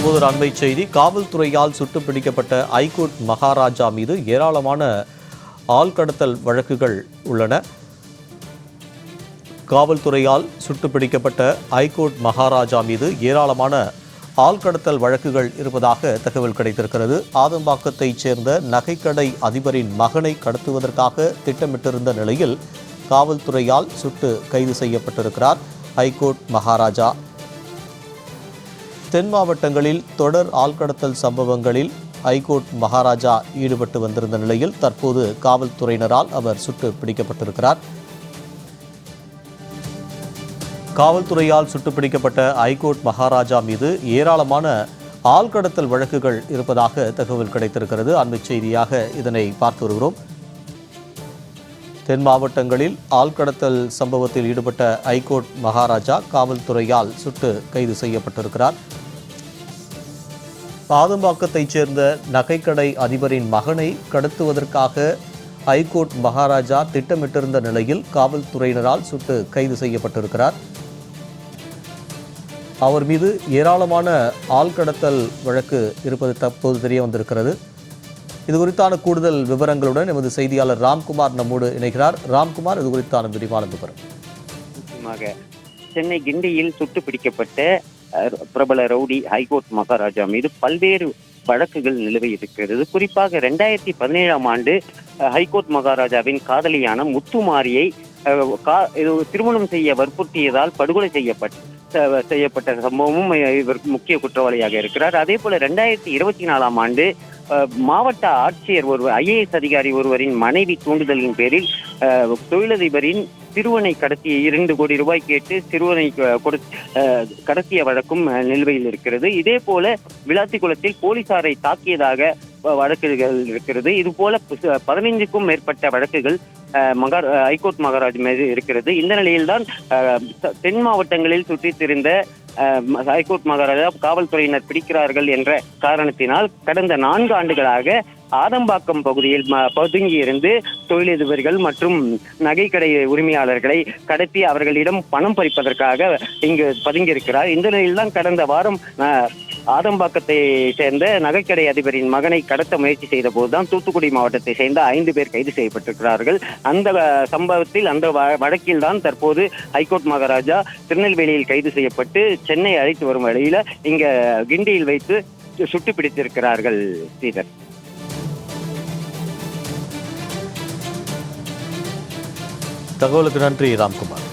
தற்போது ஒரு அண்மை செய்தி. காவல்துறையால் சுட்டுப் பிடிக்கப்பட்ட ஐகோர்ட் மகாராஜா மீது ஏராளமான ஆள்கடத்தல் வழக்குகள் உள்ளன. காவல்துறையால் சுட்டுப் பிடிக்கப்பட்ட ஐகோர்ட் மகாராஜா மீது ஏராளமான ஆள்கடத்தல் வழக்குகள் இருப்பதாக தகவல் கிடைத்திருக்கிறது. ஆதம்பாக்கத்தைச் சேர்ந்த நகைக்கடை அதிபரின் மகனை கடத்துவதற்காக திட்டமிட்டிருந்த நிலையில் காவல்துறையால் சுட்டு கைது செய்யப்பட்டிருக்கிறார் ஐகோர்ட் மகாராஜா. தென் மாவட்டங்களில் தொடர் ஆள்கடத்தல் சம்பவங்களில் ஐகோர்ட் மகாராஜா ஈடுபட்டு வந்திருந்த நிலையில் தற்போது காவல்துறையினரால் அவர் சுட்டு பிடிக்கப்பட்டிருக்கிறார். காவல்துறையால் சுட்டுப்பிடிக்கப்பட்ட ஐகோர்ட் மகாராஜா மீது ஏராளமான ஆள்கடத்தல் வழக்குகள் இருப்பதாக தகவல் கிடைத்திருக்கிறது. அண்மை செய்தியாக இதனை பார்த்து வருகிறோம். தென் மாவட்டங்களில் ஆள்கடத்தல் சம்பவத்தில் ஈடுபட்ட ஐகோர்ட் மகாராஜா காவல்துறையால் சுட்டு கைது செய்யப்பட்டிருக்கிறார். ஆதம்பாக்கத்தைச் சேர்ந்த நகைக்கடை அதிபரின் மகனை கடத்துவதற்காக ஐகோர்ட் மகாராஜா திட்டமிட்டிருந்த நிலையில் காவல்துறையினரால் சுட்டு கைது செய்யப்பட்டிருக்கிறார். அவர் மீது ஏராளமான ஆள்கடத்தல் வழக்கு இருப்பது தற்போது தெரிய வந்திருக்கிறது. இது குறித்தான கூடுதல் விவரங்களுடன் எமது செய்தியாளர் ராம்குமார் நம்மோடு இணைகிறார். ராம்குமார், இது குறித்தான விரிவான விவரம். சென்னை கிண்டியில் சுட்டு பிடிக்கப்பட்ட பிரபல ரவுடி ஐகோர்ட் மகாராஜா மீது பல்வேறு வழக்குகள் நிலுவை இருக்கிறது. குறிப்பாக 2017ஆம் ஆண்டு ஹைகோர்ட் மகாராஜாவின் காதலியான முத்துமாரியை திருமணம் செய்ய வற்புறுத்தியதால் படுகொலை செய்யப்பட்ட சம்பவமும் இவர் முக்கிய குற்றவாளியாக இருக்கிறார். அதே போல 2024ஆம் ஆண்டு மாவட்ட ஆட்சியர் IAS அதிகாரி ஒருவரின் மனைவி தூண்டுதலின் பேரில் தொழிலதிபரின் சிறுவனை கடத்திய 2 கோடி ரூபாய் கேட்டு சிறுவனை கடத்திய வழக்கும் நிலுவையில் இருக்கிறது. இதே போல விளாத்திக்குளத்தில் போலீசாரை தாக்கியதாக வழக்குகள் இருக்கிறது. இது போல 15க்கும் மேற்பட்ட வழக்குகள் ஐகோர்ட் மகாராஜ் மீது இருக்கிறது. இந்த நிலையில்தான் தென் மாவட்டங்களில் சுற்றித் திரிந்த ஐகோர்ட் மகாராஜா காவல்துறையினர் பிடிக்கிறார்கள் என்ற காரணத்தினால் கடந்த 4 ஆண்டுகளாக ஆதம்பாக்கம் பகுதியில் பதுங்கியிருந்து தொழிலதிபர்கள் மற்றும் நகைக்கடை உரிமையாளர்களை கடத்தி அவர்களிடம் பணம் பறிப்பதற்காக இங்கு பதுங்கியிருக்கிறார். இந்த நிலையில்தான் கடந்த வாரம் ஆதம்பாக்கத்தை சேர்ந்த நகைக்கடை அதிபரின் மகனை கடத்த முயற்சி செய்த போதுதான் தூத்துக்குடி மாவட்டத்தை சேர்ந்த 5 பேர் கைது செய்யப்பட்டிருக்கிறார்கள். அந்த சம்பவத்தில் அந்த வழக்கில் தான் தற்போது ஐகோர்ட் மகாராஜா திருநெல்வேலியில் கைது செய்யப்பட்டு சென்னை அழைத்து வரும் வழியில இங்க கிண்டியில் வைத்து சுட்டு பிடித்திருக்கிறார்கள். ஸ்ரீதர், தகவலுக்கு நன்றி ராம்குமார்.